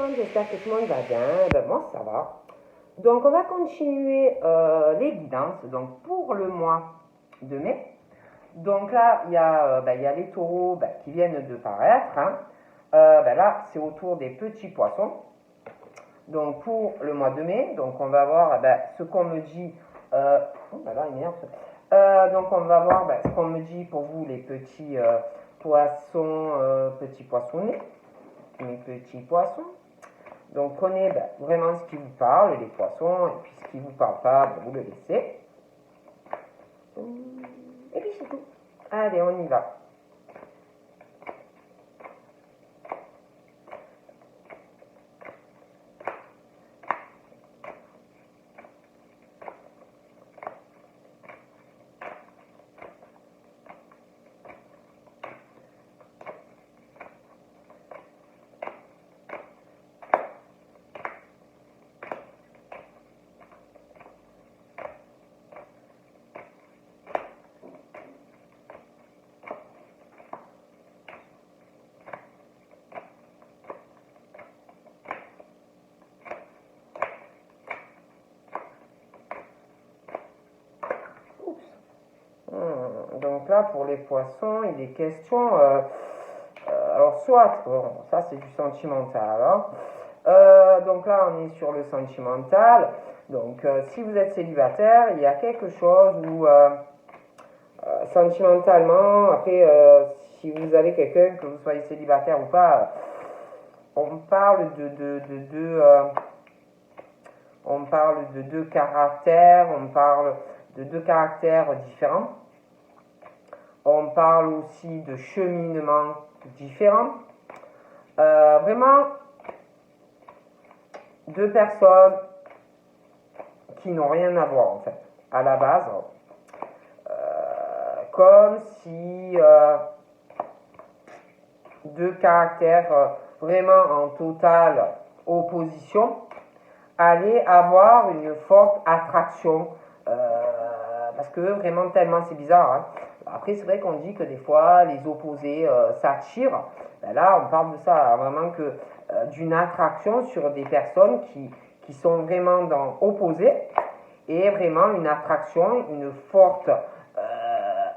monde, j'espère que tout le monde va bien. Ben, moi, ça va. Donc, on va continuer les guidances donc, pour le mois de mai. Donc là, il y a les taureaux qui viennent de paraître. Hein. Là, c'est autour des petits poissons. Donc, pour le mois de mai, donc on va voir ce qu'on me dit. Là, il m'énerve. Donc, on va voir ce qu'on me dit pour vous, les petits poissons, petits poissonnés. Mes petits poissons. Donc prenez vraiment ce qui vous parle, les poissons, et puis ce qui ne vous parle pas, vous le laissez. Et puis c'est tout. Allez, on y va. Donc là, pour les poissons, il est question... alors, soit... Bon, ça, c'est du sentimental. Hein. Donc là, on est sur le sentimental. Donc, si vous êtes célibataire, il y a quelque chose où... sentimentalement, après, si vous avez quelqu'un, que vous soyez célibataire ou pas, on parle on parle de deux caractères, on parle de deux caractères différents. On parle aussi de cheminement différents. Vraiment, deux personnes qui n'ont rien à voir en fait, à la base. Comme si deux caractères vraiment en totale opposition allaient avoir une forte attraction. Parce que vraiment tellement c'est bizarre. Hein. Après c'est vrai qu'on dit que des fois les opposés s'attirent. Là on parle de ça, vraiment que d'une attraction sur des personnes qui sont vraiment dans opposés et vraiment une attraction, une forte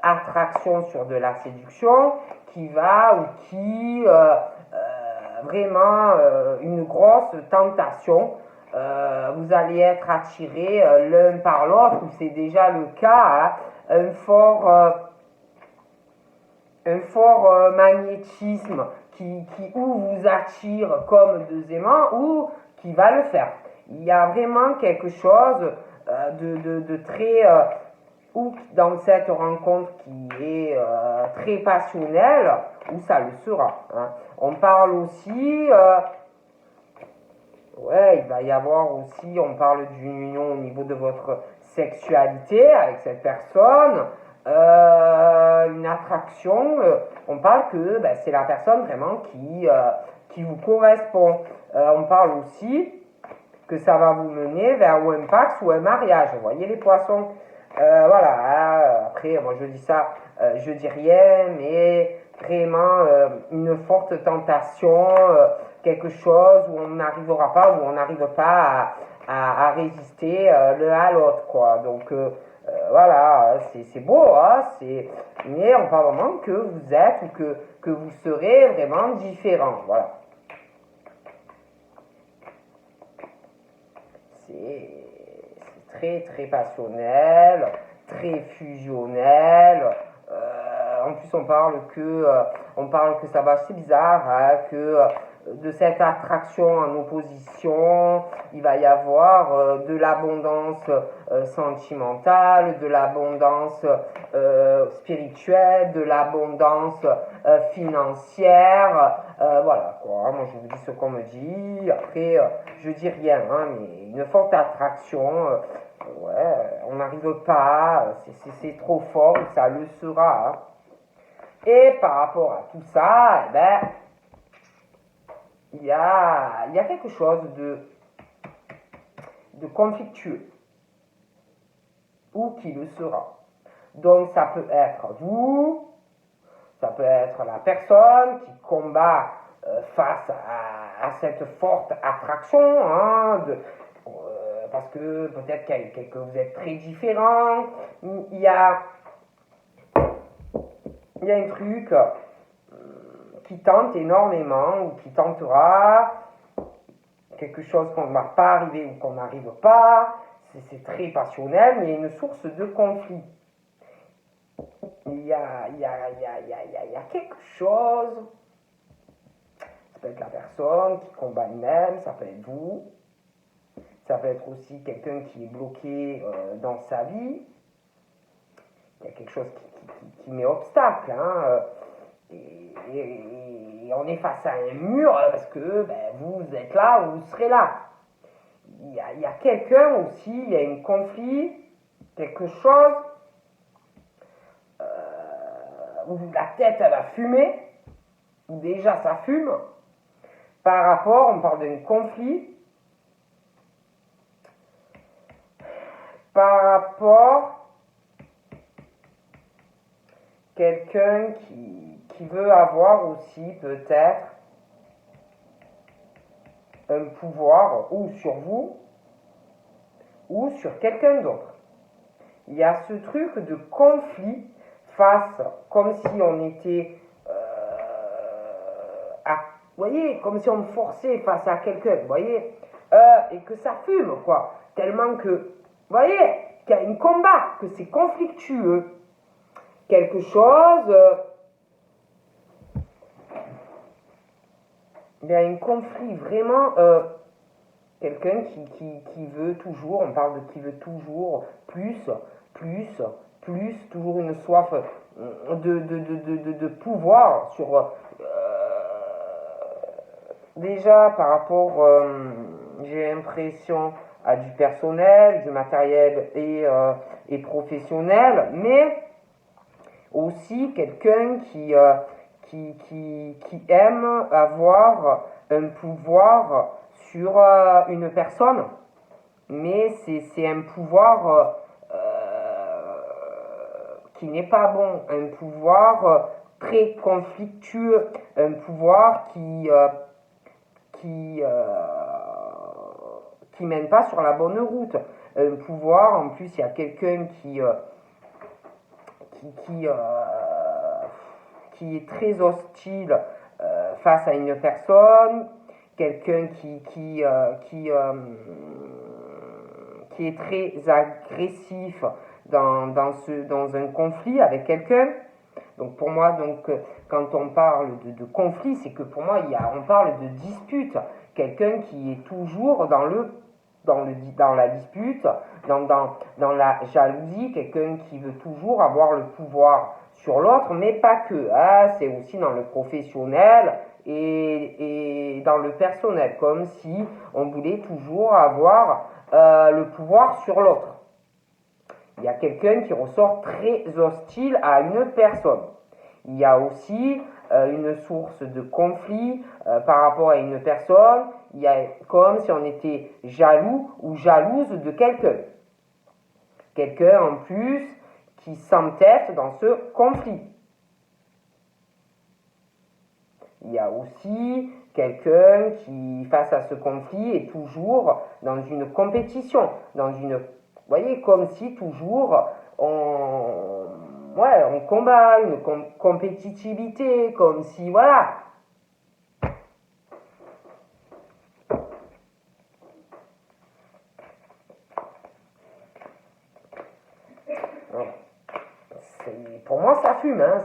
attraction sur de la séduction qui va ou qui vraiment une grosse tentation. Vous allez être attirés l'un par l'autre, ou c'est déjà le cas, hein, un fort magnétisme qui ou vous attire comme deux aimants ou qui va le faire. Il y a vraiment quelque chose de très... ou dans cette rencontre qui est très passionnelle, ou ça le sera. Hein. On parle aussi... ouais, il va y avoir aussi, on parle d'une union au niveau de votre sexualité avec cette personne, une attraction, on parle que c'est la personne vraiment qui vous correspond. On parle aussi que ça va vous mener vers ou un pax ou un mariage. Vous voyez les poissons, voilà, après moi je dis ça, je dis rien, mais vraiment une forte tentation, quelque chose où on n'arrivera pas, où on n'arrive pas à résister l'un à l'autre, quoi. Donc voilà, c'est beau, hein, mais on parle vraiment que vous êtes ou que vous serez vraiment différent, voilà. C'est très très passionnel, très fusionnel. En plus, on parle que ça va, c'est bizarre, hein, que de cette attraction en opposition, il va y avoir de l'abondance sentimentale, de l'abondance spirituelle, de l'abondance financière. Voilà, quoi. Moi, je vous dis ce qu'on me dit. Après, je dis rien, hein, mais une forte attraction. Ouais, on n'arrive pas, c'est trop fort, ça le sera. Hein. Et par rapport à tout ça, il y a quelque chose de conflictueux, ou qui le sera. Donc ça peut être vous, ça peut être la personne qui combat face à cette forte attraction, hein, parce que peut-être que vous êtes très différents. Il y a un truc qui tente énormément ou qui tentera, quelque chose qu'on ne va pas arriver ou qu'on n'arrive pas. C'est très passionnel, mais il y a une source de conflit. Il y a quelque chose. Ça peut être la personne qui combat elle-même, ça peut être vous. Ça peut être aussi quelqu'un qui est bloqué dans sa vie. Il y a quelque chose qui met obstacle. Hein, et on est face à un mur parce que vous êtes là ou vous serez là. Il y a quelqu'un aussi, il y a un conflit, quelque chose où la tête elle a fumé, ou déjà ça fume, par rapport, on parle d'un conflit, par rapport quelqu'un qui veut avoir aussi peut-être un pouvoir ou sur vous ou sur quelqu'un d'autre. Il y a ce truc de conflit face, comme si on était vous voyez, comme si on me forçait face à quelqu'un, vous voyez, et que ça fume, quoi, tellement que, vous voyez, qu'il y a un combat, que c'est conflictueux, quelque chose, il y a un conflit vraiment, quelqu'un qui veut toujours, on parle de qui veut toujours plus, toujours une soif de pouvoir sur déjà par rapport, j'ai l'impression à du personnel, du matériel et professionnel, mais aussi quelqu'un qui aime avoir un pouvoir sur une personne, mais c'est un pouvoir qui n'est pas bon, un pouvoir très conflictueux, un pouvoir qui mène pas sur la bonne route, un pouvoir, en plus il y a quelqu'un qui est très hostile face à une personne, quelqu'un qui est très agressif dans un conflit avec quelqu'un. Donc pour moi, quand on parle de conflit, c'est que pour moi, on parle de dispute. Quelqu'un qui est toujours dans la dispute, dans la jalousie, quelqu'un qui veut toujours avoir le pouvoir sur l'autre, mais pas que. Hein, c'est aussi dans le professionnel et dans le personnel, comme si on voulait toujours avoir le pouvoir sur l'autre. Il y a quelqu'un qui ressort très hostile à une personne. Il y a aussi une source de conflit par rapport à une personne. Il y a comme si on était jaloux ou jalouse de quelqu'un. Quelqu'un en plus qui s'entête dans ce conflit. Il y a aussi quelqu'un qui, face à ce conflit, est toujours dans une compétition, vous voyez, comme si toujours on combat, une compétitivité, comme si, voilà. Pour moi, ça fume, hein.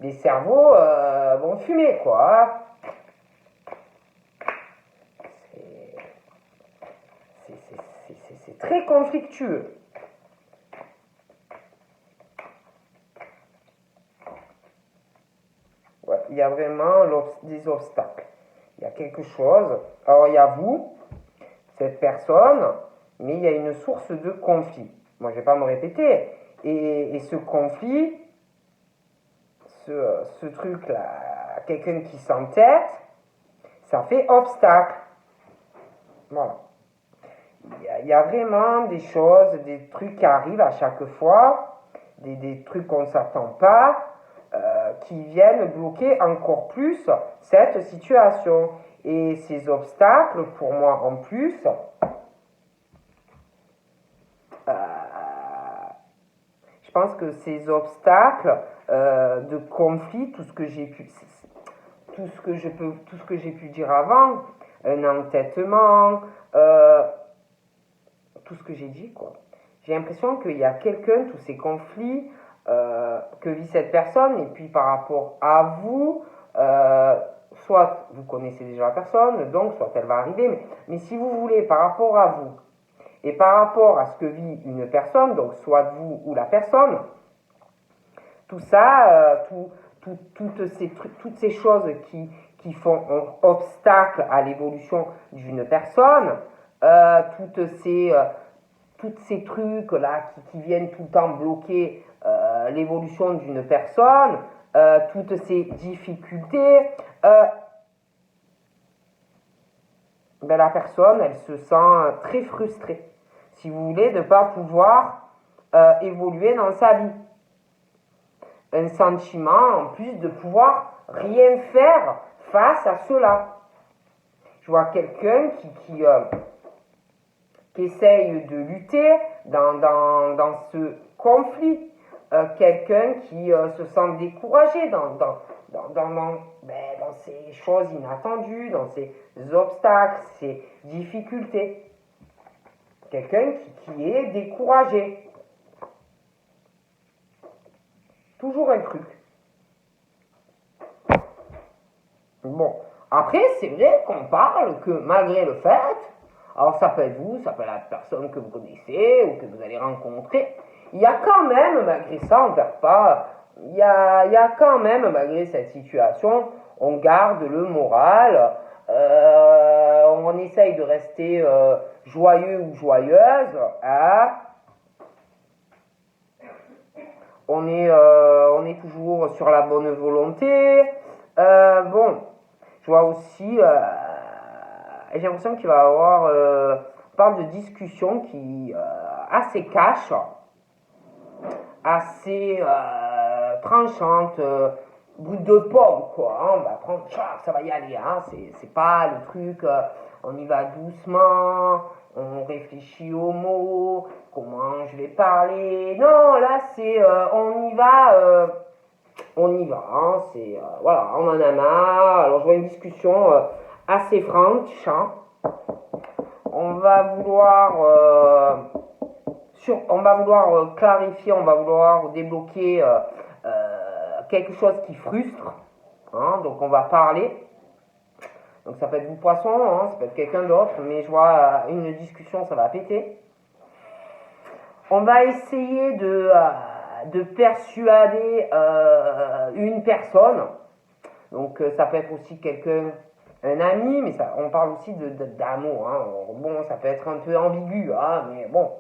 Les cerveaux vont fumer, quoi. C'est très conflictueux. Ouais, il y a vraiment des obstacles. Il y a quelque chose. Alors, il y a vous, cette personne, mais il y a une source de conflit. Moi, je ne vais pas me répéter. Et ce conflit, ce truc-là, quelqu'un qui s'entête, ça fait obstacle. Voilà. Il y a vraiment des choses, des trucs qui arrivent à chaque fois, des trucs qu'on ne s'attend pas. qui viennent bloquer encore plus cette situation. Et ces obstacles, pour moi en plus, je pense que ces obstacles de conflit, tout ce que j'ai pu dire avant, un entêtement, tout ce que j'ai dit, quoi. J'ai l'impression qu'il y a quelqu'un, tous ces conflits que vit cette personne, et puis par rapport à vous, soit vous connaissez déjà la personne, donc soit elle va arriver, mais si vous voulez, par rapport à vous, et par rapport à ce que vit une personne, donc soit vous ou la personne, tout ça, toutes ces choses qui font obstacle à l'évolution d'une personne, toutes ces trucs-là qui viennent tout le temps bloquer l'évolution d'une personne, toutes ces difficultés, la personne, elle se sent très frustrée, si vous voulez, de ne pas pouvoir évoluer dans sa vie. Un sentiment, en plus, de pouvoir rien faire face à cela. Je vois quelqu'un qui essaye de lutter dans ce conflit. Quelqu'un qui se sent découragé dans ces choses inattendues, dans ces obstacles, ces difficultés. Quelqu'un qui est découragé. Toujours un truc. Bon, après, c'est vrai qu'on parle que malgré le fait, alors ça peut être vous, ça peut être la personne que vous connaissez ou que vous allez rencontrer, il y a quand même, malgré ça, on ne perd pas, il y a quand même, malgré cette situation, on garde le moral, on essaye de rester joyeux ou joyeuse, hein. On est toujours sur la bonne volonté. Bon, je vois aussi, j'ai l'impression qu'il va y avoir, on parle de discussions qui assez cash, assez tranchante, bout de pomme, quoi. Hein, on va prendre, ça va y aller, hein, c'est pas le truc, on y va doucement, on réfléchit aux mots, comment je vais parler. Non, là, c'est, on y va, hein, c'est, voilà, on en a marre. Alors, je vois une discussion assez franche, hein. On va vouloir clarifier, on va vouloir débloquer quelque chose qui frustre, hein, donc on va parler. Donc ça peut être vous poisson, hein, ça peut être quelqu'un d'autre, mais je vois une discussion, ça va péter. On va essayer de persuader une personne, donc ça peut être aussi quelqu'un, un ami, mais ça, on parle aussi d'amour, hein. Bon, ça peut être un peu ambigu, hein, mais bon.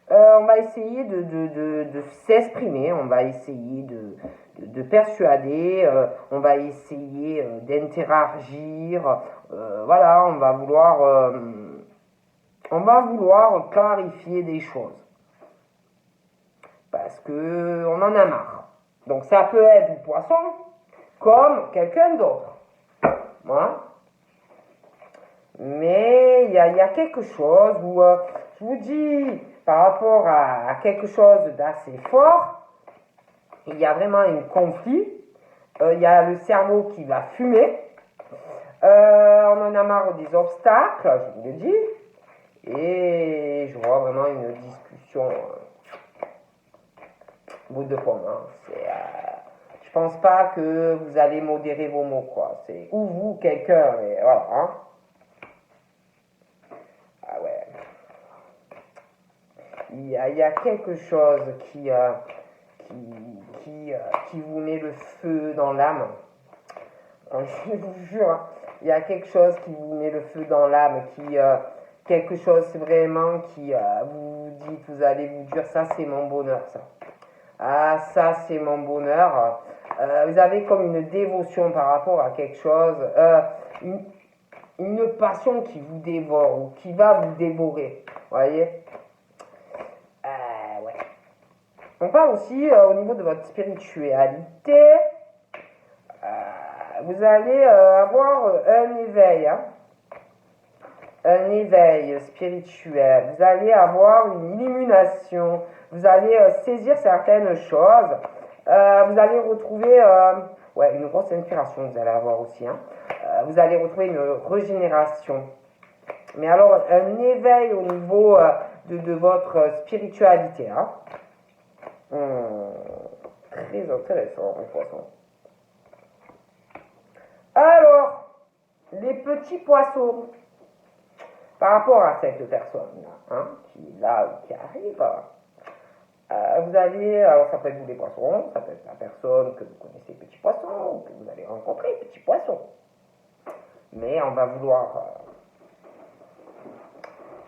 On va essayer de s'exprimer, on va essayer de persuader, on va essayer d'interagir, voilà, on va vouloir clarifier des choses. Parce que on en a marre. Donc ça peut être du poisson comme quelqu'un d'autre. Voilà. Mais il y a quelque chose où, je vous dis, par rapport à quelque chose d'assez fort, il y a vraiment un conflit, il y a le cerveau qui va fumer, on en a marre des obstacles, je vous le dis, et je vois vraiment une discussion bout de pomme, hein. Je pense pas que vous allez modérer vos mots, quoi. C'est ou vous, quelqu'un, et voilà, hein. Ah ouais. Il y a quelque chose qui vous met le feu dans l'âme. Je vous jure, il y a quelque chose qui vous met le feu dans l'âme, quelque chose vraiment qui vous dites, vous allez vous dire, ça c'est mon bonheur, ça. Ah, ça c'est mon bonheur. Vous avez comme une dévotion par rapport à quelque chose, une passion qui vous dévore ou qui va vous dévorer, voyez. Ouais. On parle aussi au niveau de votre spiritualité. Vous allez avoir un éveil, hein, un éveil spirituel. Vous allez avoir une illumination. Vous allez saisir certaines choses. Vous allez retrouver une grosse inspiration. Vous allez avoir aussi. Hein. Vous allez retrouver une régénération. Mais alors, un éveil au niveau de votre spiritualité. Hein. Très intéressant, en poisson. Alors, les petits poissons, par rapport à cette personne-là, hein, qui arrive, vous allez, alors ça peut être vous les poissons, ça peut être la personne que vous connaissez, petit poisson, ou que vous allez rencontrer, petit poisson. Mais on va vouloir,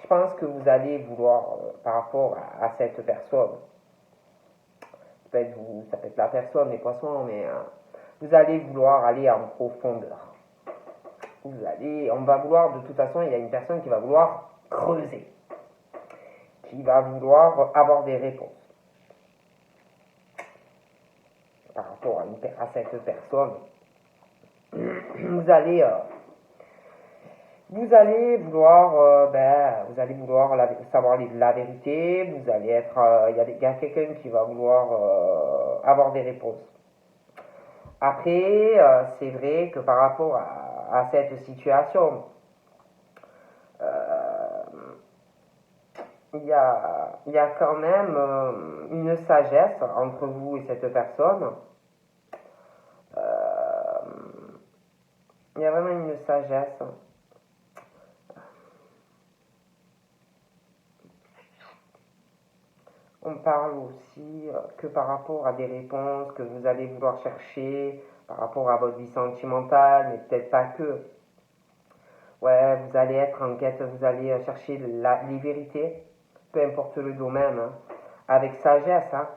je pense que vous allez vouloir, par rapport à cette personne, ça peut être vous, ça peut être la personne, les poissons, mais vous allez vouloir aller en profondeur. On va vouloir, de toute façon, il y a une personne qui va vouloir creuser, qui va vouloir avoir des réponses par rapport à cette personne. Vous allez vouloir, savoir la vérité. Vous allez être, il y a quelqu'un qui va vouloir avoir des réponses. Après, c'est vrai que par rapport à cette situation, il y a quand même une sagesse entre vous et cette personne. Il y a vraiment une sagesse. On parle aussi que par rapport à des réponses que vous allez vouloir chercher, par rapport à votre vie sentimentale, mais peut-être pas que. Ouais, vous allez être en quête, vous allez chercher les vérités, peu importe le domaine, hein, avec sagesse. Hein.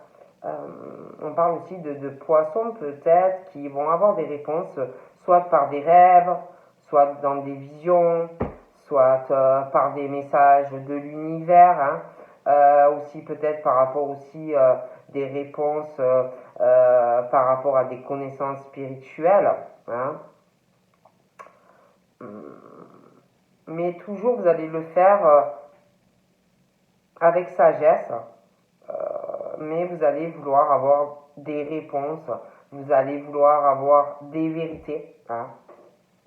On parle aussi de poissons peut-être qui vont avoir des réponses, soit par des rêves, soit dans des visions, soit par des messages de l'univers. Hein. Aussi peut-être par rapport aussi des réponses par rapport à des connaissances spirituelles. Hein. Mais toujours vous allez le faire avec sagesse, mais vous allez vouloir avoir des réponses, vous allez vouloir avoir des vérités. Hein.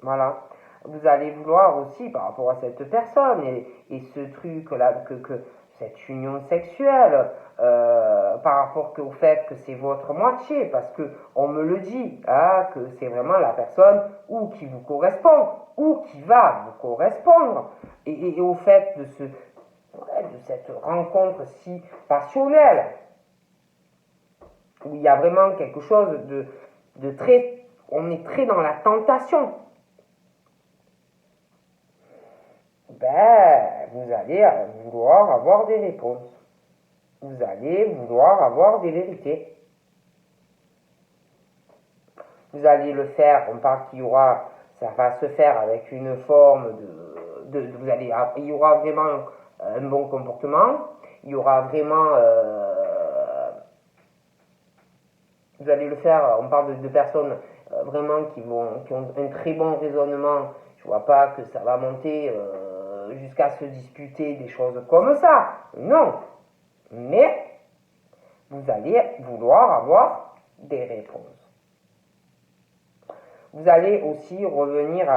Voilà. Vous allez vouloir aussi par rapport à cette personne et ce truc là que cette union sexuelle par rapport au fait que c'est votre moitié, parce que on me le dit, hein, que c'est vraiment la personne ou qui vous correspond ou qui va vous correspondre et au fait de cette rencontre si passionnelle où il y a vraiment quelque chose de très, on est très dans la tentation. Vous allez vouloir avoir des réponses. Vous allez vouloir avoir des vérités. Vous allez le faire, on parle ça va se faire avec une forme il y aura vraiment un bon comportement, il y aura vraiment, vous allez le faire, on parle de personnes vraiment qui ont un très bon raisonnement. Je vois pas que ça va monter jusqu'à se disputer des choses comme ça. Non. Mais vous allez vouloir avoir des réponses. Vous allez aussi revenir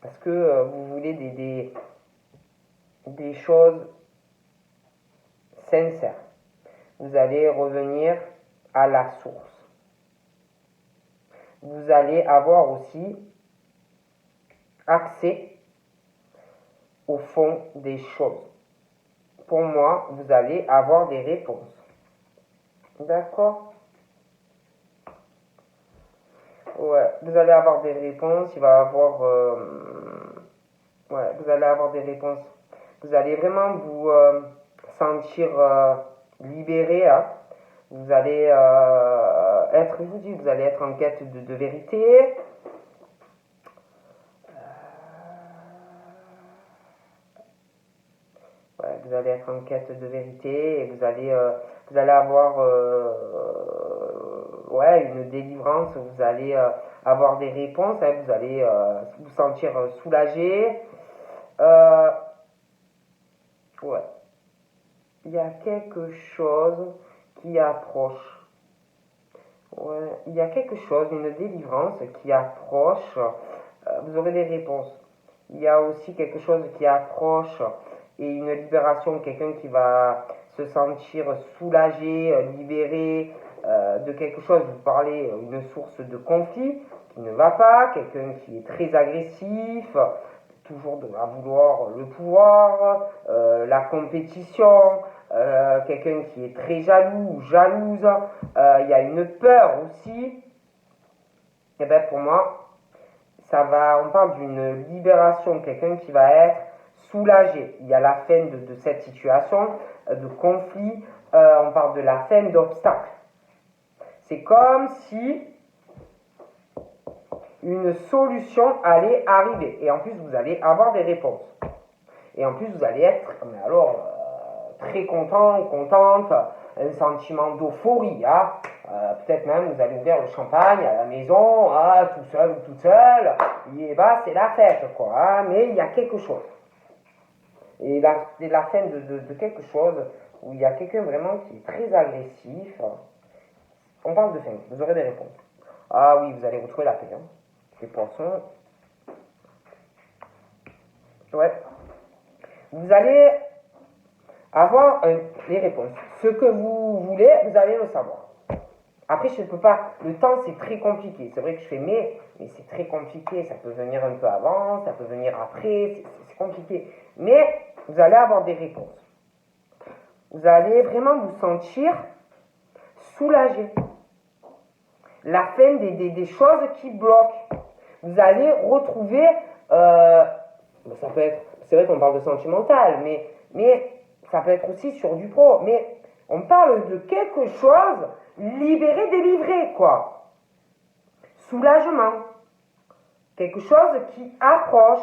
parce que vous voulez des choses sincères. Vous allez revenir à la source. Vous allez avoir aussi accès au fond des choses. Pour moi, vous allez avoir des réponses. D'accord? Ouais, vous allez avoir des réponses, il va avoir... vous allez avoir des réponses. Vous allez vraiment vous sentir libéré. Hein. Vous allez vous allez être en quête de vérité. vous allez être en quête de vérité et vous allez avoir ouais, une délivrance, vous allez avoir des réponses, hein, vous allez vous sentir soulagé. Ouais, il y a quelque chose qui approche. Ouais, il y a quelque chose, une délivrance qui approche. Vous aurez des réponses. Il y a aussi quelque chose qui approche et une libération, quelqu'un qui va se sentir soulagé, libéré de quelque chose. Vous parlez d'une source de conflit qui ne va pas, quelqu'un qui est très agressif, toujours à vouloir le pouvoir, la compétition, quelqu'un qui est très jaloux ou jalouse, il y a une peur aussi. Et bien pour moi, on parle d'une libération, quelqu'un qui va être soulagé. Il y a la fin de cette situation, de conflit, on parle de la fin d'obstacle. C'est comme si une solution allait arriver. Et en plus, vous allez avoir des réponses. Et en plus, vous allez être, mais alors, très content, contente, un sentiment d'euphorie. Hein. Peut-être même, vous allez ouvrir le champagne à la maison, hein, tout seul ou toute seule. Et bah, c'est la fête, quoi. Hein, mais il y a quelque chose. Et là, c'est la fin de quelque chose où il y a quelqu'un vraiment qui est très agressif. On parle de fin, vous aurez des réponses. Ah oui, vous allez retrouver la paix. Hein. Les poissons. Ouais. Vous allez avoir les réponses. Ce que vous voulez, vous allez le savoir. Après, je ne peux pas. Le temps, c'est très compliqué. C'est vrai que je fais mais c'est très compliqué. Ça peut venir un peu avant, ça peut venir après. C'est compliqué. Mais vous allez avoir des réponses. Vous allez vraiment vous sentir soulagé. La fin des choses qui bloquent. Vous allez retrouver. Ça peut être. C'est vrai qu'on parle de sentimental, mais ça peut être aussi sur du pro. Mais on parle de quelque chose libéré, délivré, quoi. Soulagement. Quelque chose qui approche.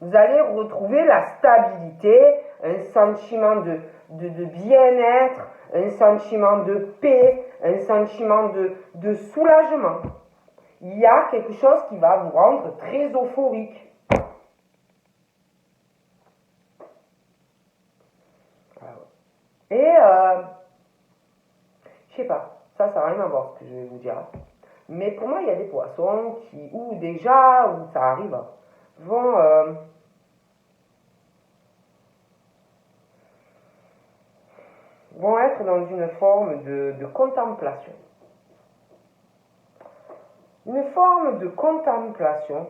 Vous allez retrouver la stabilité, un sentiment de bien-être, un sentiment de paix, un sentiment de soulagement. Il y a quelque chose qui va vous rendre très euphorique. Et, je sais pas, ça n'a rien à voir ce que je vais vous dire. Mais pour moi, il y a des poissons qui, où ça arrive, vont être dans une forme de contemplation. Une forme de contemplation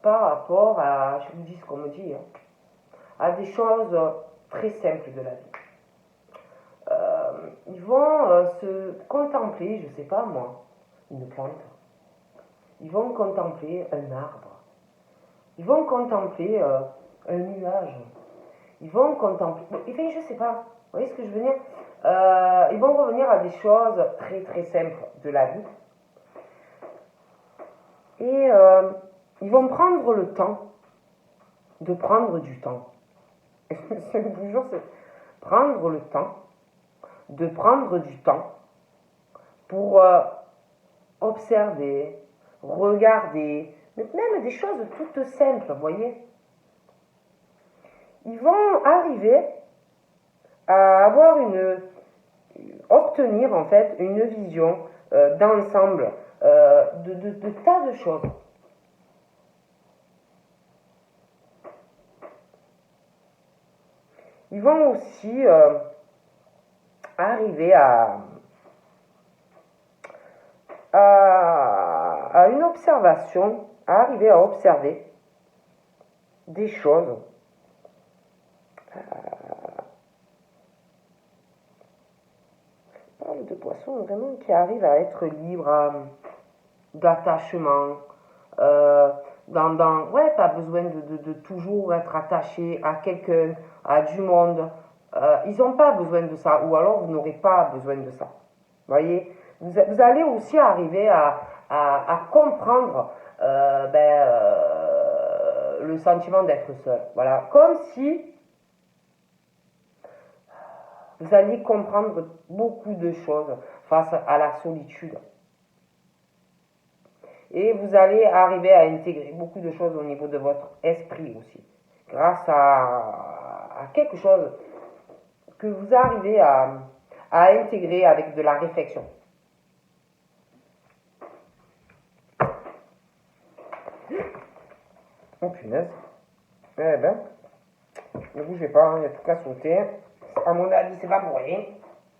par rapport à, je vous dis ce qu'on me dit, hein, à des choses très simples de la vie. Ils vont se contempler, je sais pas moi, une plante. Ils vont contempler un arbre. Ils vont contempler un nuage. Ils vont contempler... Enfin, je sais pas. Vous voyez ce que je veux dire? Ils vont revenir à des choses très très simples de la vie. Et ils vont prendre le temps de prendre du temps. Je vous jure, c'est prendre le temps de prendre du temps pour observer, regarder, même des choses toutes simples, vous voyez. Ils vont arriver à obtenir en fait une vision d'ensemble de tas de choses. Ils vont aussi arriver à une observation, à arriver à observer des choses on parle de poissons vraiment qui arrivent à être libres d'attachement, ouais, pas besoin de toujours être attaché à quelqu'un, à du monde. Ils n'ont pas besoin de ça, ou alors vous n'aurez pas besoin de ça. Voyez, vous allez aussi arriver à comprendre le sentiment d'être seul. Voilà, comme si vous alliez comprendre beaucoup de choses face à la solitude. Et vous allez arriver à intégrer beaucoup de choses au niveau de votre esprit aussi, grâce à quelque chose que vous arrivez à intégrer avec de la réflexion. Oh punaise. Eh ben, ne bougez pas, hein, il y a tout qu'à sauter. À mon avis, c'est pas pour rien.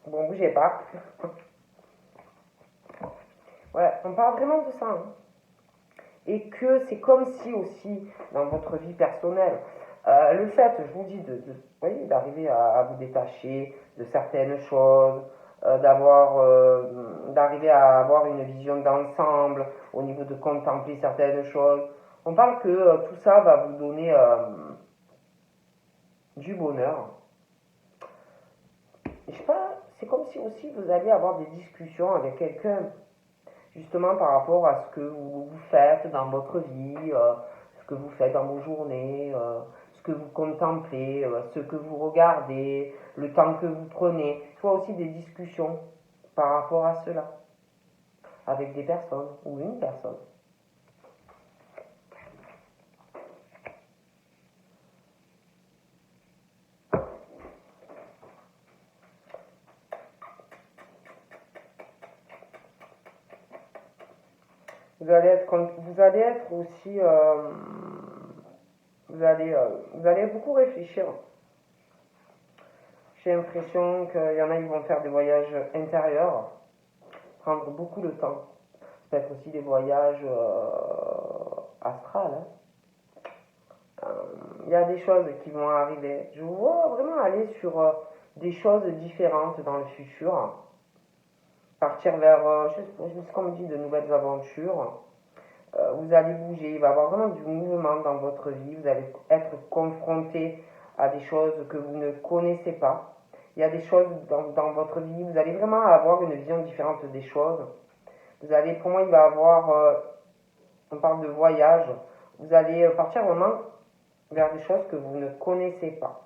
Bon, bougez pas. Ouais, on parle vraiment de ça. Hein. Et que c'est comme si aussi, dans votre vie personnelle, le fait, je vous dis, voyez, d'arriver à vous détacher de certaines choses, d'arriver à avoir une vision d'ensemble, au niveau de contempler certaines choses. On parle que tout ça va vous donner du bonheur. Je sais pas, c'est comme si aussi vous alliez avoir des discussions avec quelqu'un, justement par rapport à ce que vous faites dans votre vie, ce que vous faites dans vos journées, ce que vous contemplez, ce que vous regardez, le temps que vous prenez. Soit aussi des discussions par rapport à cela, avec des personnes ou une personne. Vous allez être aussi, vous allez beaucoup réfléchir. J'ai l'impression qu'il y en a qui vont faire des voyages intérieurs, prendre beaucoup de temps. Peut-être aussi des voyages astrales. Hein. Il y a des choses qui vont arriver. Je vous vois vraiment aller sur des choses différentes dans le futur. Partir vers, je sais comme dit, de nouvelles aventures. Vous allez bouger, il va y avoir vraiment du mouvement dans votre vie. Vous allez être confronté à des choses que vous ne connaissez pas. Il y a des choses dans votre vie, vous allez vraiment avoir une vision différente des choses. Vous allez, pour moi, il va y avoir, on parle de voyage, vous allez partir vraiment vers des choses que vous ne connaissez pas.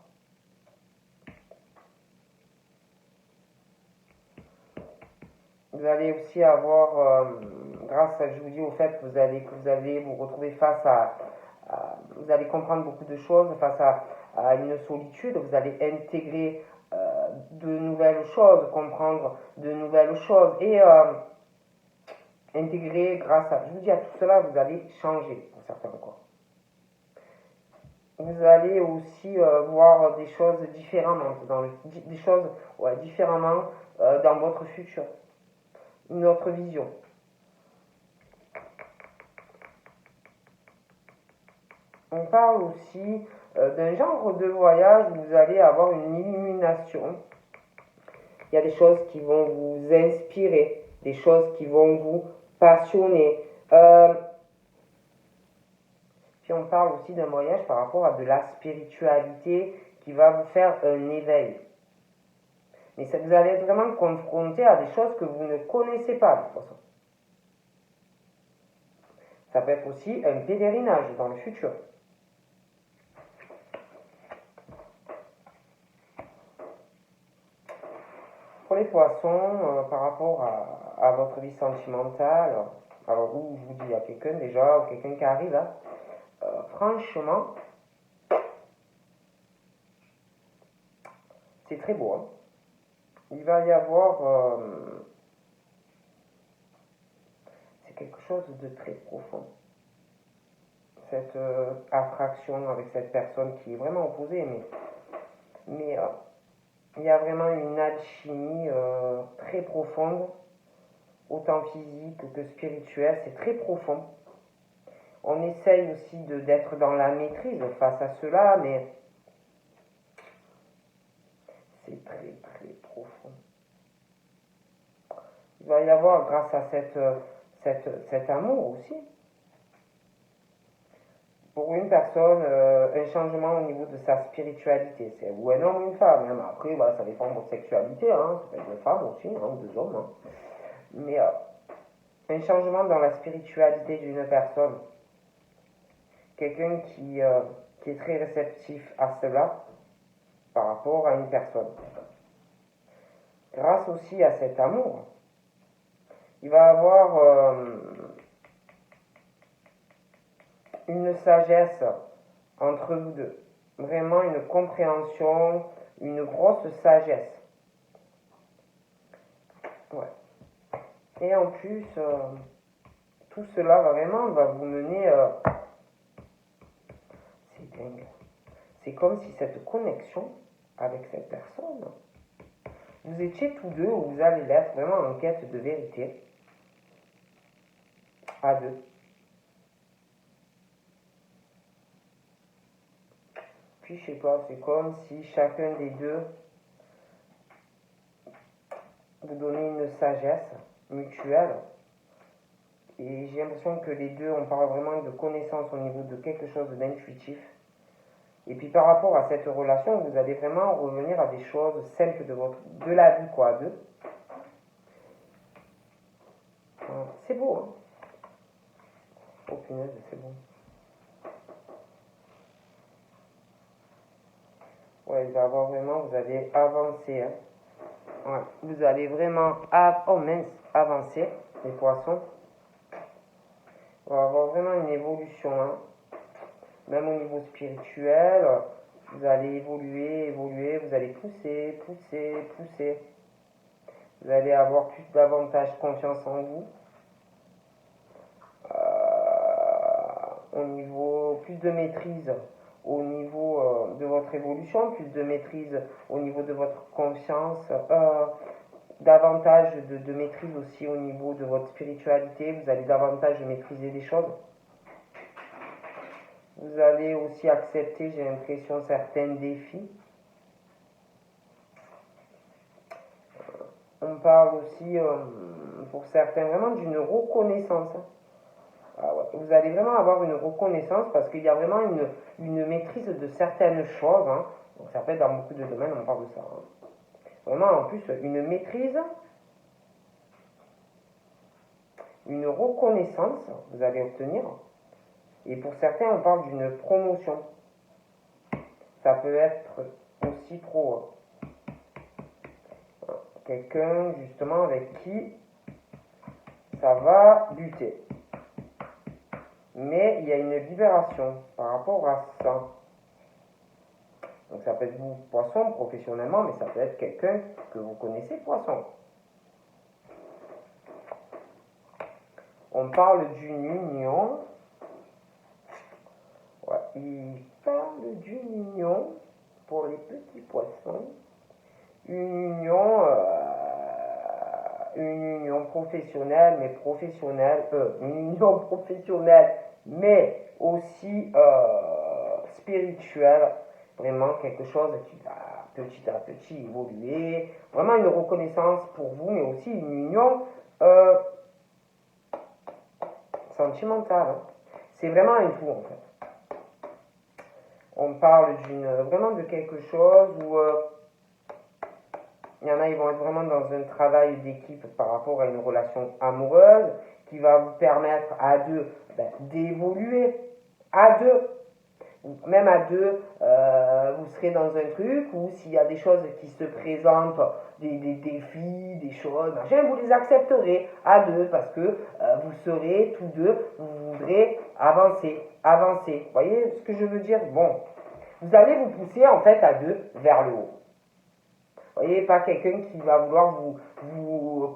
Vous allez aussi avoir, grâce, je vous dis, au fait que vous allez vous retrouver face vous allez comprendre beaucoup de choses face à une solitude, vous allez intégrer de nouvelles choses, comprendre de nouvelles choses et intégrer grâce à, je vous dis, à tout cela, vous allez changer pour certains cas. Vous allez aussi voir des choses différemment, des choses différemment dans votre futur, une autre vision. On parle aussi d'un genre de voyage où vous allez avoir une illumination. Il y a des choses qui vont vous inspirer, des choses qui vont vous passionner. Puis on parle aussi d'un voyage par rapport à de la spiritualité qui va vous faire un éveil. Mais ça, vous allez être vraiment confronté à des choses que vous ne connaissez pas de toute façon. Ça peut être aussi un pèlerinage dans le futur. Pour les poissons, par rapport à votre vie sentimentale, alors où je vous dis, il y a quelqu'un déjà, ou quelqu'un qui arrive là, franchement, c'est très beau. Hein. Il va y avoir, c'est quelque chose de très profond. Cette attraction avec cette personne qui est vraiment opposée, mais il y a vraiment une alchimie très profonde, autant physique que spirituelle, c'est très profond. On essaye aussi d'être dans la maîtrise face à cela, mais c'est très très profond. Il va y avoir, grâce à cet amour aussi, pour une personne, un changement au niveau de sa spiritualité. C'est ou un homme ou une femme. Même après, voilà, ça dépend de votre sexualité. Hein. Ça peut être une femme aussi, hein, ou deux hommes. Hein. Mais un changement dans la spiritualité d'une personne quelqu'un qui est très réceptif à cela par rapport à une personne. Grâce aussi à cet amour, il va avoir une sagesse entre vous deux. Vraiment une compréhension, une grosse sagesse. Ouais. Et en plus, tout cela va vous mener... c'est dingue. C'est comme si cette connexion avec cette personne, vous étiez tous deux, ou vous allez l'être, vraiment en quête de vérité, à deux. Puis je sais pas, c'est comme si chacun des deux vous donnait une sagesse mutuelle. Et j'ai l'impression que les deux, on parle vraiment de connaissance au niveau de quelque chose d'intuitif. Et puis par rapport à cette relation, vous allez vraiment revenir à des choses simples de la vie, quoi, à deux. C'est beau, hein. Oh punaise, c'est bon. Ouais, il va avoir vraiment, vous allez avancer, hein. Ouais, vous allez vraiment, avancer, les poissons. On va avoir vraiment une évolution, hein. Même au niveau spirituel, vous allez évoluer, vous allez pousser. Vous allez avoir plus davantage confiance en vous. Au niveau, plus de maîtrise au niveau de votre évolution, plus de maîtrise au niveau de votre confiance, davantage de maîtrise aussi au niveau de votre spiritualité, vous allez davantage maîtriser les choses. Vous allez aussi accepter, j'ai l'impression, certains défis. On parle aussi, pour certains, vraiment d'une reconnaissance. Ah ouais. Vous allez vraiment avoir une reconnaissance parce qu'il y a vraiment une maîtrise de certaines choses. Hein. Donc ça peut être dans beaucoup de domaines, on parle de ça. Hein. Vraiment, en plus, une maîtrise, une reconnaissance, vous allez obtenir. Et pour certains, on parle d'une promotion. Ça peut être aussi pro. Quelqu'un, justement, avec qui ça va buter. Mais il y a une libération par rapport à ça. Donc ça peut être vous, poisson, professionnellement, mais ça peut être quelqu'un que vous connaissez, poisson. On parle d'une union. Ouais, il parle d'une union pour les petits poissons. Une union professionnelle, mais professionnelle, une union professionnelle, mais aussi spirituelle. Vraiment quelque chose qui va petit à petit évoluer. Vraiment une reconnaissance pour vous, mais aussi une union sentimentale. Hein. C'est vraiment un tout en fait. On parle vraiment de quelque chose où il y en a, ils vont être vraiment dans un travail d'équipe par rapport à une relation amoureuse qui va vous permettre à deux d'évoluer à deux. Même à deux, vous serez dans un truc où s'il y a des choses qui se présentent, des défis, des choses, machin, vous les accepterez à deux parce que vous serez tous deux, vous voudrez avancer. Vous voyez ce que je veux dire? Bon, vous allez vous pousser en fait à deux vers le haut. Vous voyez, pas quelqu'un qui va vouloir vous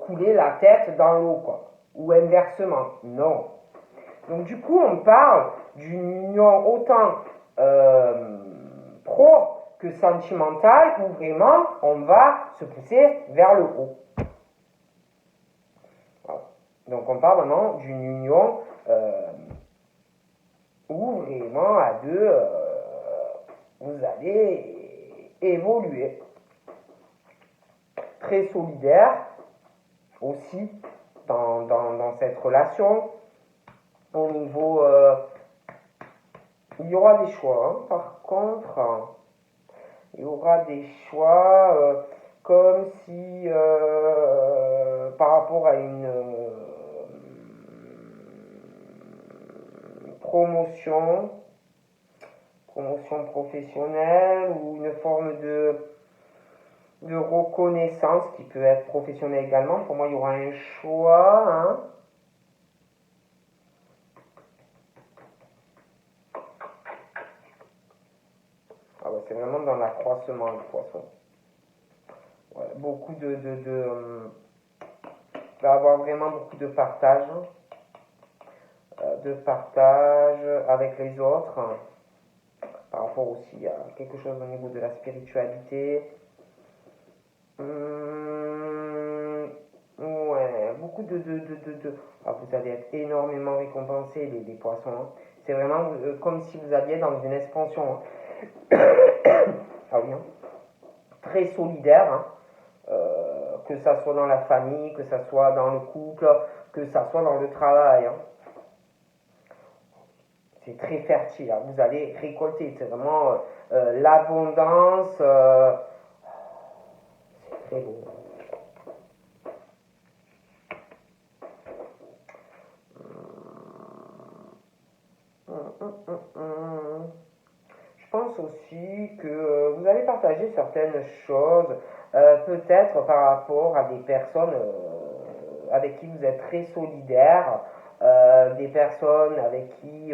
couler la tête dans l'eau, quoi. Ou inversement. Non. Donc du coup, on parle d'une union autant pro que sentimentale où vraiment on va se pousser vers le haut. Voilà. Donc on parle vraiment d'une union où vraiment à deux vous allez évoluer. Très solidaire aussi dans cette relation. Au niveau, il y aura des choix. Hein. Par contre, il y aura des choix comme si par rapport à une promotion, promotion professionnelle ou une forme de reconnaissance qui peut être professionnelle également. Pour moi, il y aura un choix. Hein. Ah ouais, c'est vraiment dans l'accroissement le poisson. Ouais, beaucoup il va avoir vraiment beaucoup de partage avec les autres, hein, par rapport aussi à quelque chose au niveau de la spiritualité. Ouais, beaucoup Ah, vous allez être énormément récompensés, les poissons. Hein. C'est vraiment comme si vous alliez dans une expansion. Hein. Ah oui, hein. Très solidaire. Hein. Que ça soit dans la famille, que ça soit dans le couple, que ça soit dans le travail. Hein. C'est très fertile, hein. Vous allez récolter, c'est vraiment l'abondance, c'est très beau. Je pense aussi que vous allez partager certaines choses, peut-être par rapport à des personnes avec qui vous êtes très solidaires, des personnes avec qui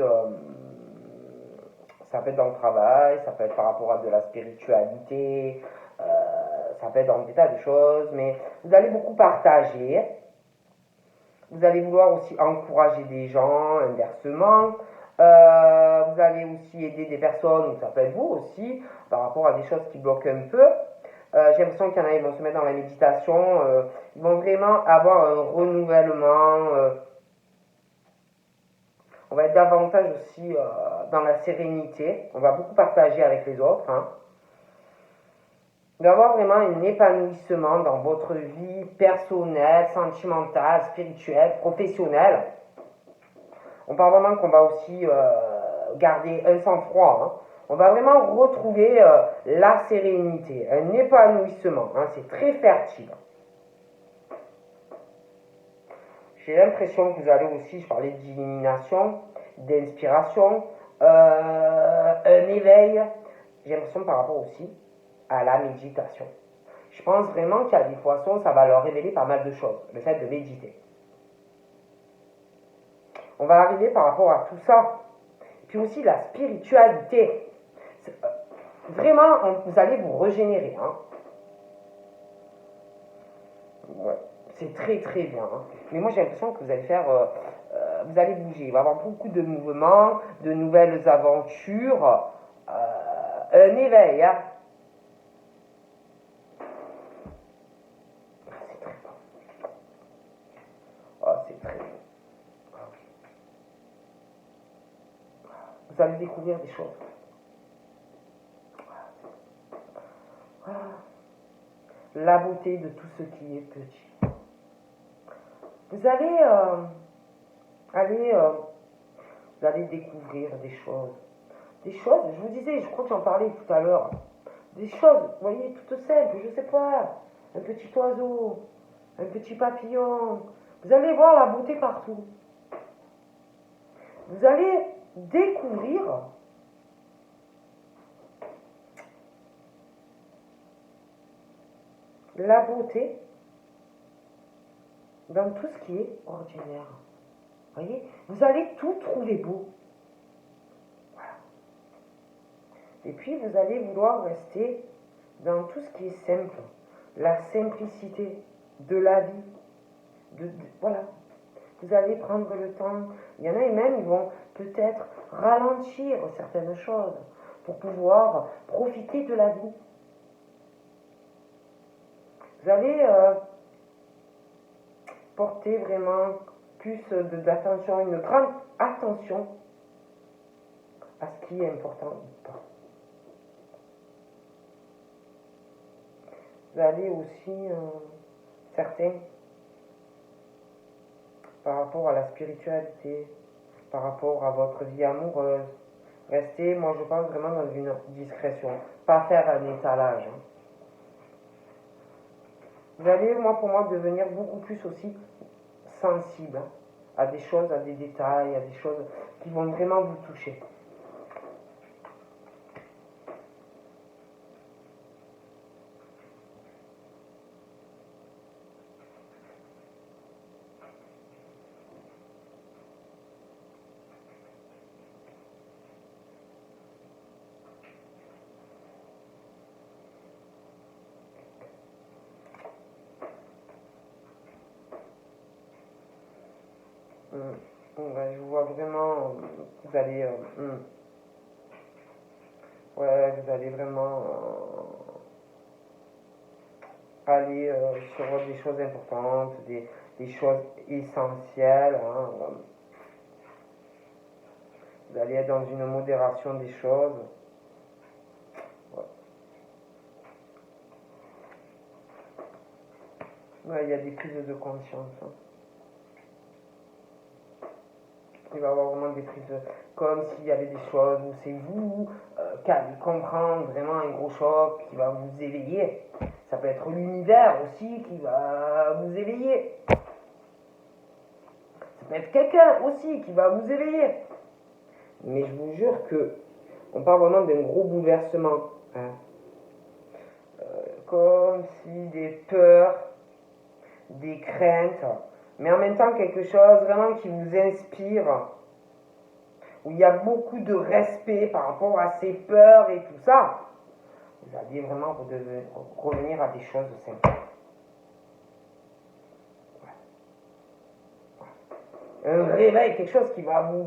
ça peut être dans le travail, ça peut être par rapport à de la spiritualité, ça peut être dans des tas de choses, mais vous allez beaucoup partager. Vous allez vouloir aussi encourager des gens, inversement. Vous allez aussi aider des personnes, ça peut être vous aussi, par rapport à des choses qui bloquent un peu. J'ai l'impression qu'il y en a, ils vont se mettre dans la méditation, ils vont vraiment avoir un renouvellement. On va être davantage aussi dans la sérénité. On va beaucoup partager avec les autres. Hein. Il va y avoir vraiment un épanouissement dans votre vie personnelle, sentimentale, spirituelle, professionnelle. On parle vraiment qu'on va aussi garder un sang-froid. Hein. On va vraiment retrouver la sérénité, un épanouissement. Hein. C'est très fertile. J'ai l'impression que vous allez aussi, je parlais d'illumination, d'inspiration, un éveil. J'ai l'impression par rapport aussi à la méditation. Je pense vraiment qu'il y a des poissons, ça va leur révéler pas mal de choses, le fait de méditer. On va arriver par rapport à tout ça. Puis aussi la spiritualité. Vraiment, vous allez vous régénérer. Hein. Ouais, c'est très très bien. Hein. Mais moi j'ai l'impression que vous allez faire, vous allez bouger. Il va y avoir beaucoup de mouvements, de nouvelles aventures, un éveil. Hein. C'est très bon. Oh, c'est très bon. Vous allez découvrir des choses. La beauté de tout ce qui est petit. Vous allez vous allez découvrir des choses. Des choses, je vous disais, je crois que j'en parlais tout à l'heure. Des choses, vous voyez, toutes simples, je sais pas. Un petit oiseau, un petit papillon. Vous allez voir la beauté partout. Vous allez découvrir la beauté dans tout ce qui est ordinaire. Vous voyez, vous allez tout trouver beau. Voilà. Et puis vous allez vouloir rester dans tout ce qui est simple, la simplicité de la vie. Voilà. Vous allez prendre le temps. Il y en a et même, ils vont peut-être ralentir certaines choses pour pouvoir profiter de la vie. Vous allez porter vraiment plus d'attention, une grande attention à ce qui est important ou pas. Vous allez aussi, certains, par rapport à la spiritualité, par rapport à votre vie amoureuse, restez, moi je pense vraiment dans une discrétion, pas faire un étalage. Hein. Vous allez, pour moi, devenir beaucoup plus aussi sensible hein, à des choses, à des détails, à des choses qui vont vraiment vous toucher. vois vraiment, vous allez, ouais, vous allez vraiment aller sur des choses importantes, des choses essentielles. Hein. Vous allez être dans une modération des choses. Ouais. Ouais, il y a des prises de conscience. Hein. Il va y avoir vraiment des prises de... Comme s'il y avait des choses où c'est vous qui allez comprendre vraiment un gros choc qui va vous éveiller. Ça peut être l'univers aussi qui va vous éveiller. Ça peut être quelqu'un aussi qui va vous éveiller. Mais je vous jure que on parle vraiment d'un gros bouleversement. Hein. Comme si des peurs, des craintes, mais en même temps quelque chose vraiment qui vous inspire, où il y a beaucoup de respect par rapport à ces peurs et tout ça. Vous allez vraiment revenir à des choses simples. Un réveil, quelque chose qui va vous...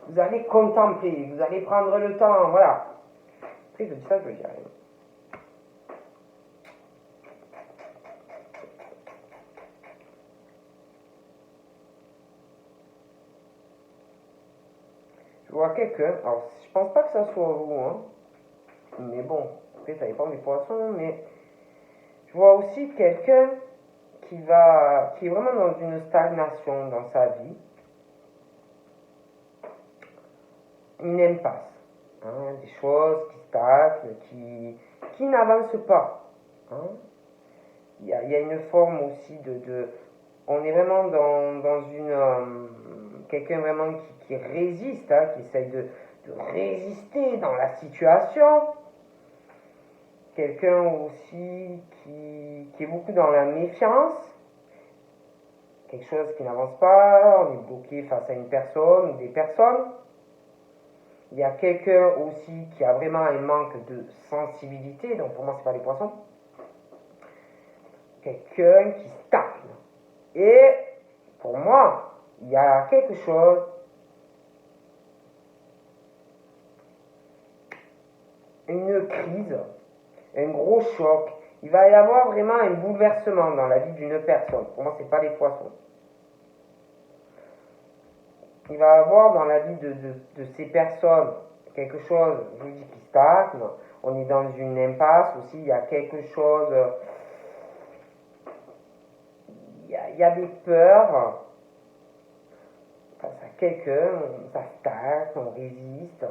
Vous allez contempler, vous allez prendre le temps, voilà. Après, je dis ça, je veux dire. Je vois quelqu'un, alors je pense pas que ça soit vous, hein. Mais bon, après ça dépend des poissons, mais je vois aussi quelqu'un qui est vraiment dans une stagnation dans sa vie, une impasse, hein, des choses qui stagnent, qui n'avancent pas. Hein. Il y a une forme aussi on est vraiment dans une quelqu'un vraiment qui résiste, hein, qui essaye de résister dans la situation. Quelqu'un aussi qui est beaucoup dans la méfiance, quelque chose qui n'avance pas, on est bloqué face à une personne ou des personnes. Il y a quelqu'un aussi qui a vraiment un manque de sensibilité, donc pour moi c'est pas les poissons. Quelqu'un qui stagne. Et pour moi, il y a quelque chose une crise, un gros choc. Il va y avoir vraiment un bouleversement dans la vie d'une personne. Pour moi, c'est pas les poissons. Il va y avoir dans la vie de ces personnes quelque chose, je vous dis, qui stagne. On est dans une impasse aussi. Il y a quelque chose. Il y a des peurs. Face à quelqu'un, ça stagne, on résiste.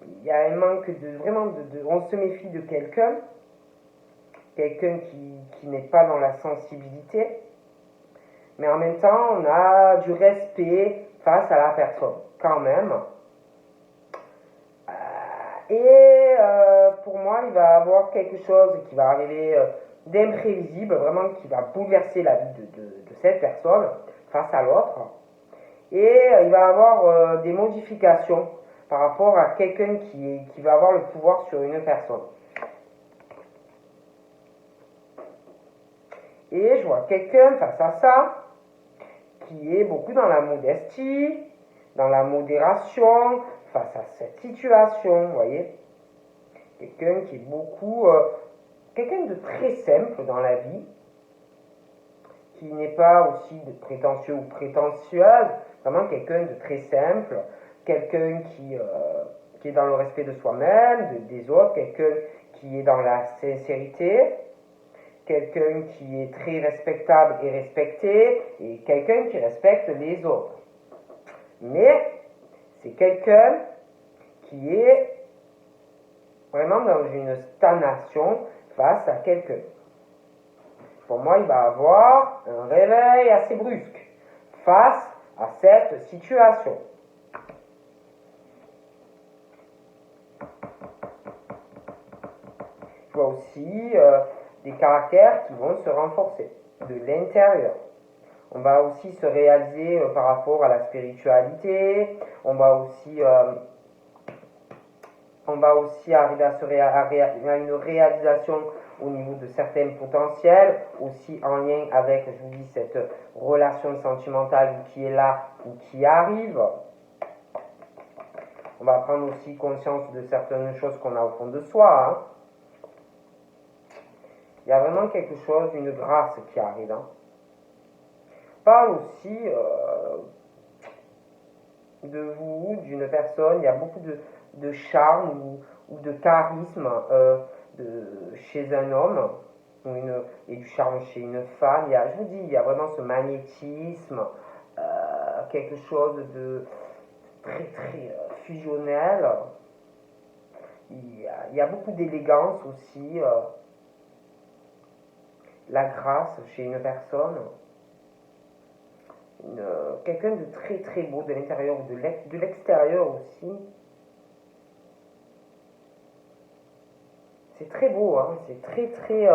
Il y a un manque on se méfie de quelqu'un qui n'est pas dans la sensibilité, mais en même temps on a du respect face à la personne quand même. Pour moi il va y avoir quelque chose qui va arriver d'imprévisible, vraiment qui va bouleverser la vie de cette personne face à l'autre, et il va y avoir des modifications par rapport à quelqu'un qui va avoir le pouvoir sur une personne. Et je vois quelqu'un face à ça qui est beaucoup dans la modestie, dans la modération face à cette situation, vous voyez. Quelqu'un qui est quelqu'un de très simple dans la vie, qui n'est pas aussi de prétentieux ou prétentieuse, vraiment quelqu'un de très simple, quelqu'un qui est dans le respect de soi-même, des autres, quelqu'un qui est dans la sincérité, quelqu'un qui est très respectable et respecté, et quelqu'un qui respecte les autres. Mais c'est quelqu'un qui est vraiment dans une stagnation face à quelqu'un. Pour moi, il va avoir un réveil assez brusque face à cette situation. Je vois aussi des caractères qui vont se renforcer de l'intérieur. On va aussi se réaliser par rapport à la spiritualité. On va aussi On va aussi arriver à une réalisation au niveau de certains potentiels, aussi en lien avec, je vous dis, cette relation sentimentale qui est là ou qui arrive. On va prendre aussi conscience de certaines choses qu'on a au fond de soi. Hein. Il y a vraiment quelque chose, une grâce qui arrive. Hein. On parle aussi de vous, d'une personne, il y a beaucoup de charme ou de charisme chez un homme et du charme chez une femme. Je vous dis, il y a vraiment ce magnétisme, quelque chose de très très fusionnel. Il y a beaucoup d'élégance aussi, la grâce chez une personne. Quelqu'un de très très beau de l'intérieur ou de l'extérieur aussi. C'est très beau, hein, c'est très très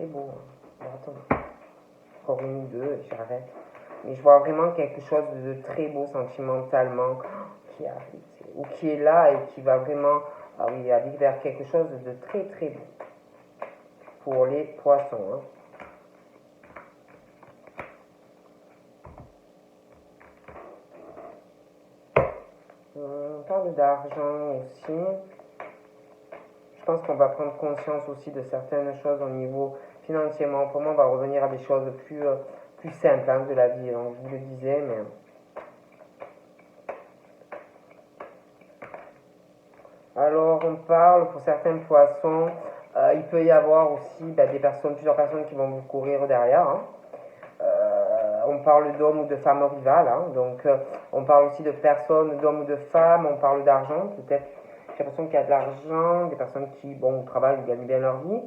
beau. Hein. Attends, encore une ou deux, j'arrête. Mais je vois vraiment quelque chose de très beau sentimentalement qui arrive, ou qui est là et qui va vraiment aller vers quelque chose de très très beau pour les poissons. Hein. On parle d'argent aussi. Je pense qu'on va prendre conscience aussi de certaines choses au niveau financièrement. Pour moi, on va revenir à des choses plus simples hein, de la vie. Donc, je vous le disais, mais... Alors, on parle pour certains poissons. Il peut y avoir aussi plusieurs personnes qui vont vous courir derrière. Hein. On parle d'hommes ou de femmes rivales. Hein. Donc, on parle aussi de personnes, d'hommes ou de femmes. On parle d'argent, peut-être. J'ai l'impression qu'il y a de l'argent, des personnes qui, travaillent ou gagnent bien leur vie.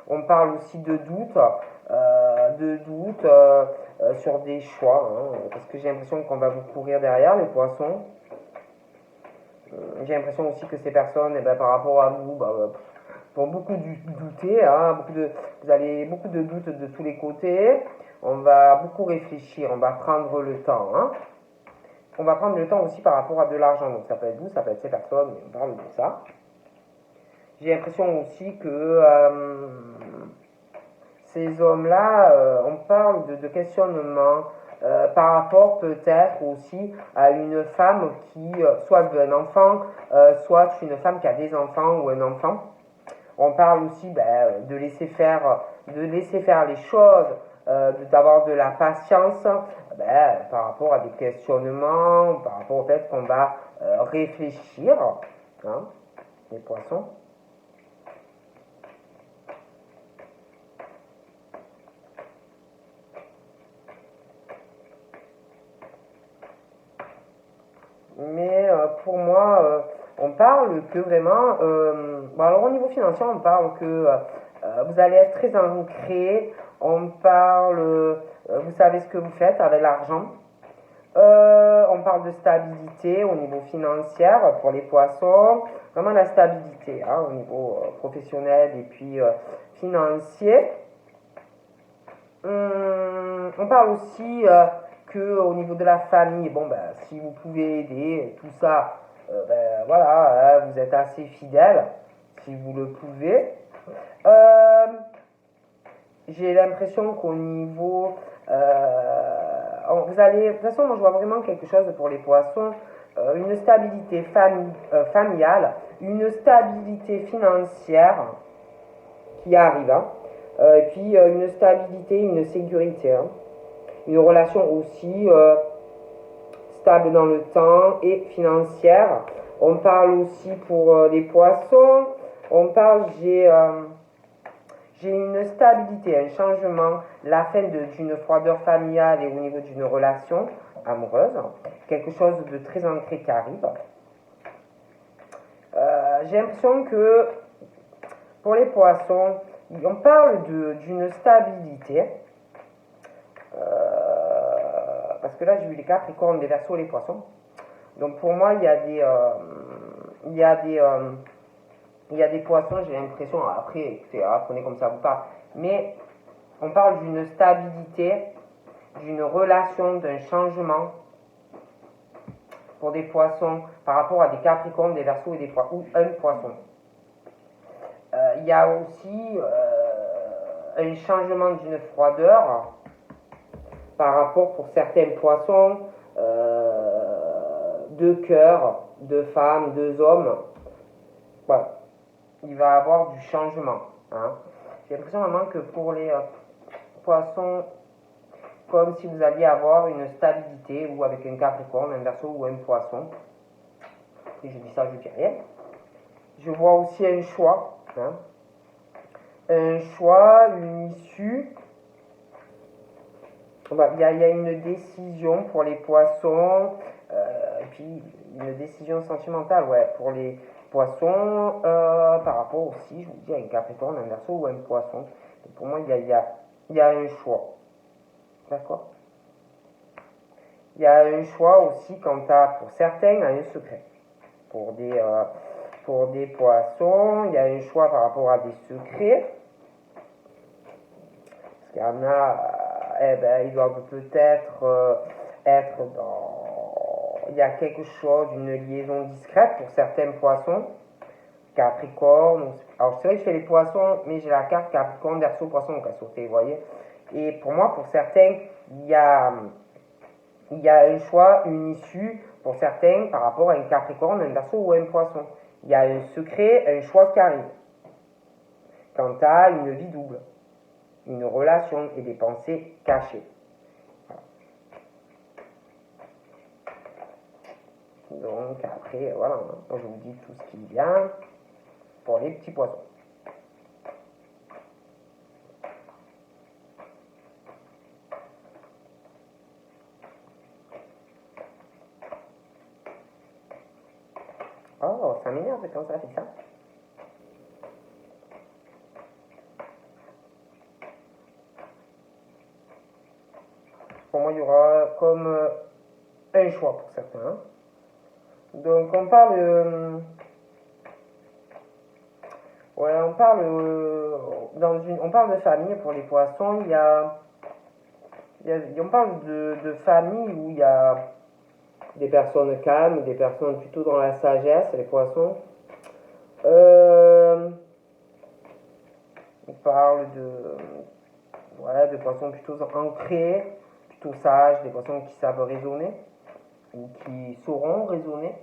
On parle aussi de doutes, sur des choix, hein, parce que j'ai l'impression qu'on va vous courir derrière, les poissons. J'ai l'impression aussi que ces personnes, par rapport à vous, vont beaucoup douter, hein, vous avez beaucoup de doutes de tous les côtés. On va beaucoup réfléchir, on va prendre le temps. Hein. On va prendre le temps aussi par rapport à de l'argent. Donc ça peut être vous, ça peut être ces personnes, mais on parle de ça. J'ai l'impression aussi que ces hommes-là, on parle de questionnement par rapport peut-être aussi à une femme qui soit veut un enfant, soit une femme qui a des enfants ou un enfant. On parle aussi de laisser faire les choses, d'avoir de la patience par rapport à des questionnements, par rapport au fait qu'on va réfléchir, hein, les poissons. Mais pour moi, on parle que vraiment... alors au niveau financier, on parle que vous allez être très ancré. On parle... vous savez ce que vous faites avec l'argent. On parle de stabilité au niveau financier pour les poissons. Vraiment la stabilité hein, au niveau professionnel et puis financier. On parle aussi... que au niveau de la famille, si vous pouvez aider, tout ça, voilà, vous êtes assez fidèle, si vous le pouvez. J'ai l'impression qu'au niveau, vous allez, de toute façon, moi je vois vraiment quelque chose pour les poissons, une stabilité familiale, une stabilité financière qui arrive, hein, et puis une stabilité, une sécurité. Hein. Une relation aussi stable dans le temps et financière. On parle aussi pour les poissons. On parle, j'ai une stabilité, un changement, la fin d'une froideur familiale et au niveau d'une relation amoureuse. Quelque chose de très ancré qui arrive. J'ai l'impression que pour les poissons, on parle d'une stabilité. Parce que là j'ai vu les Capricornes, les Verseaux, les Poissons. Donc pour moi il y a des poissons, j'ai l'impression, après écoutez, apprenez comme ça vous parle, mais on parle d'une stabilité, d'une relation, d'un changement. pour des poissons par rapport à des capricornes, des verseaux et des ou un poisson. Il y a aussi un changement d'une froideur par rapport pour certains poissons, deux cœurs, deux femmes, deux hommes. Voilà. Il va y avoir du changement. Hein. J'ai l'impression vraiment que pour les poissons, comme si vous alliez avoir une stabilité, ou avec un capricorne, un verseau ou un poisson. Et je dis ça, je dis rien. Je vois aussi un choix. Hein. Un choix, une issue. Il y a une décision pour les poissons, et puis une décision sentimentale, ouais, pour les poissons, par rapport aussi, je vous dis, à un capricorne, un verseau ou un poisson. Et pour moi, il y a un choix. D'accord? Il y a un choix aussi quant à, pour certains, à un secret. Pour des poissons, il y a un choix par rapport à des secrets. Parce qu'il y en a, ils doivent peut-être être dans... Il y a quelque chose, une liaison discrète pour certains poissons. Capricorne. Alors c'est vrai que je fais les poissons, mais j'ai la carte Capricorne, Verseau, Poisson, donc à sauter, vous voyez. Et pour moi, pour certains, il y a un choix, une issue pour certains par rapport à un Capricorne, un Verseau ou un Poisson. Il y a un secret, un choix qui arrive. Quant à une vie double, une relation et des pensées cachées. Voilà. Donc après, voilà, moi je vous dis tout ce qui vient pour les petits poissons. Oh, ça m'énerve quand ça fait ça. Pour moi, il y aura comme un choix pour certains. Donc, on parle. On parle on parle de famille pour les poissons. On parle de famille où il y a des personnes calmes, des personnes plutôt dans la sagesse, les poissons. On parle de poissons plutôt ancrés, plutôt sages, des poissons qui savent raisonner, ou qui sauront raisonner.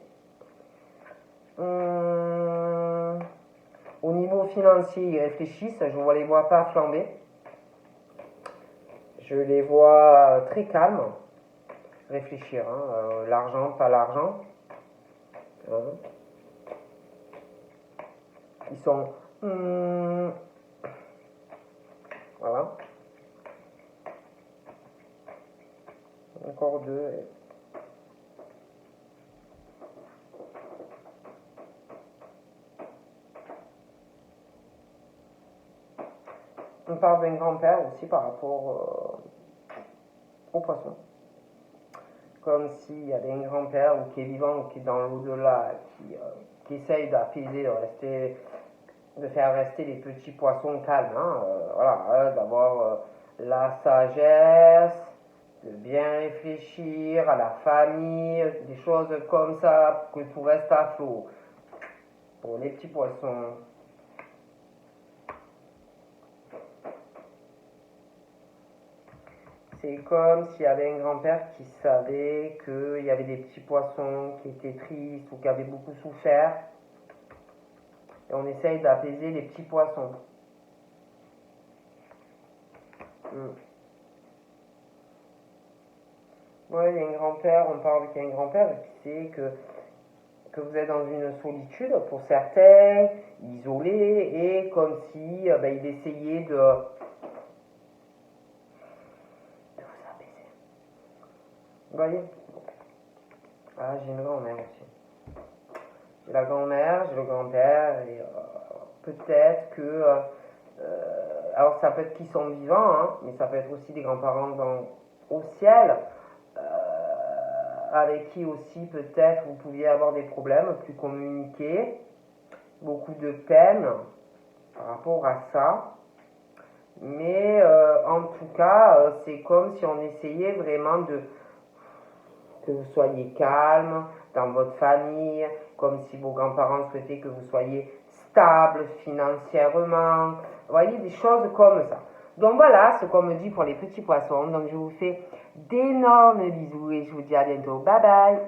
Au niveau financier, ils réfléchissent, je ne les vois pas flamber. Je les vois très calmes, réfléchir, hein, l'argent, pas l'argent. Hein. Ils sont... voilà. Encore deux. On parle d'un grand-père aussi par rapport au poisson. Comme s'il y avait un grand-père ou qui est vivant ou qui est dans l'au-delà, qui essaye d'apaiser, de faire rester les petits poissons calmes. Hein, voilà, d'avoir la sagesse, de bien réfléchir à la famille, des choses comme ça, que tout reste à flot. Pour les petits poissons. C'est comme s'il y avait un grand-père qui savait qu'il y avait des petits poissons qui étaient tristes ou qui avaient beaucoup souffert. Et on essaye d'apaiser les petits poissons. Ouais, il y a un grand-père, on parle qu'il y a un grand-père qui sait que vous êtes dans une solitude pour certains, isolé, et comme si il essayait de vous apaiser. Vous voyez? Ah, j'ai une grand-mère aussi. J'ai la grand-mère, j'ai le grand-père, et peut-être que... alors ça peut être qu'ils sont vivants, hein, mais ça peut être aussi des grands-parents au ciel, avec qui aussi peut-être vous pouviez avoir des problèmes, plus communiquer, beaucoup de peine par rapport à ça. Mais en tout cas, c'est comme si on essayait vraiment que vous soyez calme dans votre famille, comme si vos grands-parents souhaitaient que vous soyez stable financièrement. Vous voyez, des choses comme ça. Donc voilà ce qu'on me dit pour les petits poissons. Donc je vous fais d'énormes bisous et je vous dis à bientôt. Bye bye.